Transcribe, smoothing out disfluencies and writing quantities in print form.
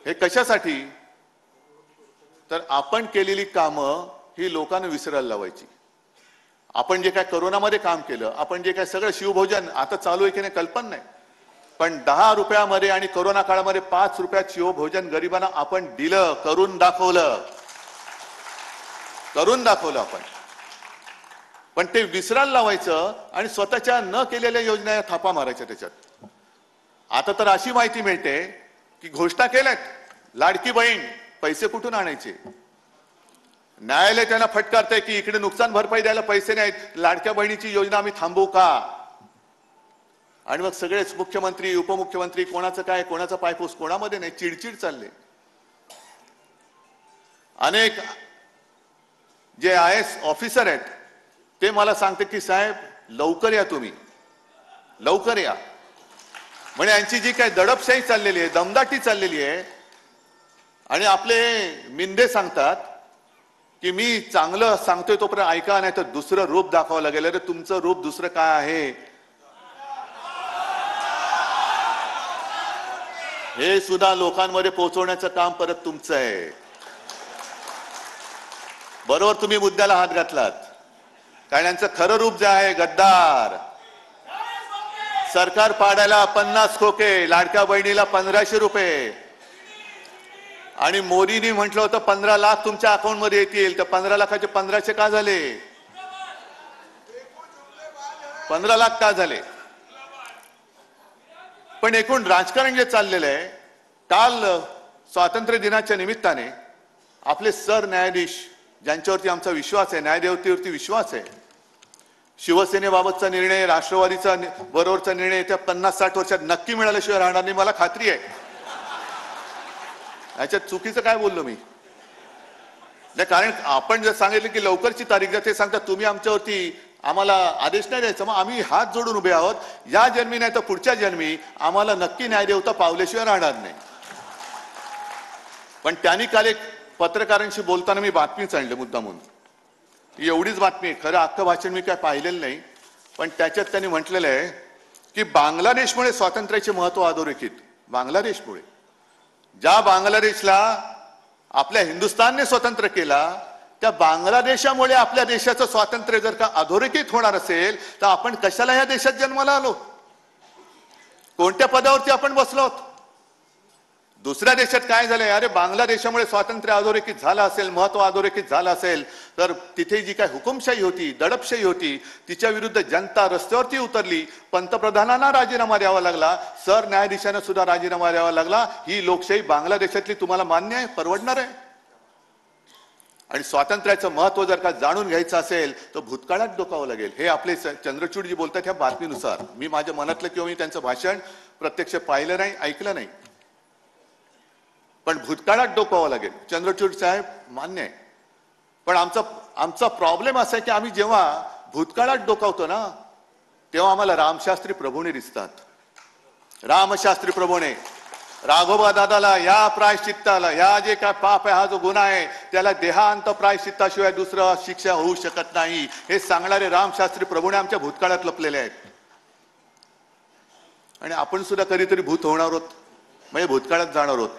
हे कशासाठी? तर आपण केलेली कामं ही लोकांना विसरायला लावायची. आपण जे काय कोरोनामध्ये काम केलं, आपण जे काय सगळं शिवभोजन आता चालू आहे की नाही कल्पना नाही, पण 10 रुपयामध्ये आणि कोरोना काळामध्ये 5 रुपयात शिवभोजन गरिबांना आपण दिलं, करून दाखवलं आपण. पण ते विसरायला लावायचं आणि स्वतःच्या न केलेल्या योजना थापा मारायच्या त्याच्यात. आता तर अशी माहिती मिळते की घोषणा केल्यात, लाडकी बहीण पैसे कुठून आणायचे? न्यायालय त्यांना फटकारतंय की इकडे नुकसान भरपाई द्यायला पैसे नाहीत, लाडक्या बहिणीची योजना आम्ही थांबवू का? आणि मग सगळेच मुख्यमंत्री उपमुख्यमंत्री कोणाचं काय, कोणाचा पायपूस कोणामध्ये नाही, चिडचिड चालले. अनेक जे IAS ऑफिसर आहेत ते मला सांगते की साहेब लवकर या, तुम्ही लवकर या. म्हणजे यांची जी काय दडपशाही चाललेली आहे, दमदाटी चाललेली आहे. आणि आपले मिंदे सांगतात की मी चांगलं सांगतोय तोपर्यंत ऐका, नाही तर दुसरं रूप दाखवावं लागेल. अरे तुमचं रूप दुसरं काय आहे हे सुद्धा लोकांमध्ये पोहोचवण्याचं काम परत तुमचं आहे. बरोबर तुम्ही मुद्द्याला हात घातलात. कारण यांचं खरं रूप जे आहे गद्दार. सरकार पाडायला 50 खोके, लाडक्या बहिणीला 1500 रुपये. आणि मोदींनी म्हटलं होतं 15 लाख तुमच्या अकाउंट मध्ये येतील, तर 15 लाखाचे 1500 का झाले? 15 लाख का झाले? पण एकूण राजकारण जे चाललेलं आहे, काल स्वातंत्र्य दिनाच्या निमित्ताने आपले सरन्यायाधीश ज्यांच्यावरती आमचा विश्वास आहे, न्यायदेवतेवरती विश्वास आहे, शिवसेनेबाबतचा निर्णय, राष्ट्रवादीचा बरोबरचा निर्णय त्या 50-60 वर्षात नक्की मिळाल्याशिवाय राहणार नाही, मला खात्री आहे. याच्यात चुकीचं काय बोललो मी? नाही, कारण आपण जर सांगितलं की लवकरची तारीख द्या, ते सांगतात तुम्ही आमच्यावरती आम्हाला आदेश नाही द्यायचा. मग आम्ही हात जोडून उभे आहोत. या जन्मी नाही तर पुढच्या जन्मी आम्हाला नक्की न्यायदेवता पावल्याशिवाय राहणार नाही. पण त्यांनी काल एक पत्रकारांशी बोलताना मी बातमीच आणली मुद्दामून. एवढीच बातमी, खरं अख्खं भाषण मी काय पाहिलेलं नाही, पण त्याच्यात त्यांनी म्हटलेलं आहे की बांगलादेशमुळे स्वातंत्र्याचे महत्व अधोरेखित. बांगलादेशमुळे, ज्या बांगलादेशला आपल्या हिंदुस्थानने स्वतंत्र केला, त्या बांगलादेशामुळे आपल्या देशाचं स्वातंत्र्य जर का अधोरेखित होणार असेल तर आपण कशाला ह्या देशात जन्माला आलो? कोणत्या पदावरती आपण बसलो आहोत? दुसऱ्या देशात काय झालंय? अरे बांगलादेशामुळे स्वातंत्र्य अधोरेखित झालं असेल, महत्व अधोरेखित झालं असेल, तर तिथे जी काय हुकुमशाही होती, दडपशाही होती, तिच्या विरुद्ध जनता रस्त्यावरती उतरली. पंतप्रधानांना राजीनामा द्यावा लागला, सरन्यायाधीशांना सुद्धा राजीनामा द्यावा लागला. ही लोकशाही बांगलादेशातली तुम्हाला मान्य आहे, परवडणार आहे? आणि स्वातंत्र्याचं महत्व जर का जाणून घ्यायचं असेल तर भूतकाळात डोकावं लागेल. हे आपले चंद्रचूड जी बोलतात ह्या बातमीनुसार, मी माझ्या मनातलं किंवा मी त्यांचं भाषण प्रत्यक्ष पाहिलं नाही, ऐकलं नाही, पण भूतकाळात डोकावं लागेल. चंद्रचूड साहेब मान्य आहे, पण आमचा प्रॉब्लेम असा आहे की आम्ही जेव्हा भूतकाळात डोकावतो ना, तेव्हा आम्हाला रामशास्त्री प्रभूने दिसतात. रामशास्त्री प्रभूने राघोबा दादाला या प्रायश्चित्ताला, या जे काय पाप आहे, हा जो गुन्हा आहे, त्याला देहांत प्रायश्चित्ताशिवाय दुसरं शिक्षा होऊ शकत नाही, हे सांगणारे रामशास्त्री प्रभूने आमच्या भूतकाळात लपलेले आहेत. आणि आपण सुद्धा कधीतरी भूत होणार आहोत, म्हणजे भूतकाळात जाणार आहोत.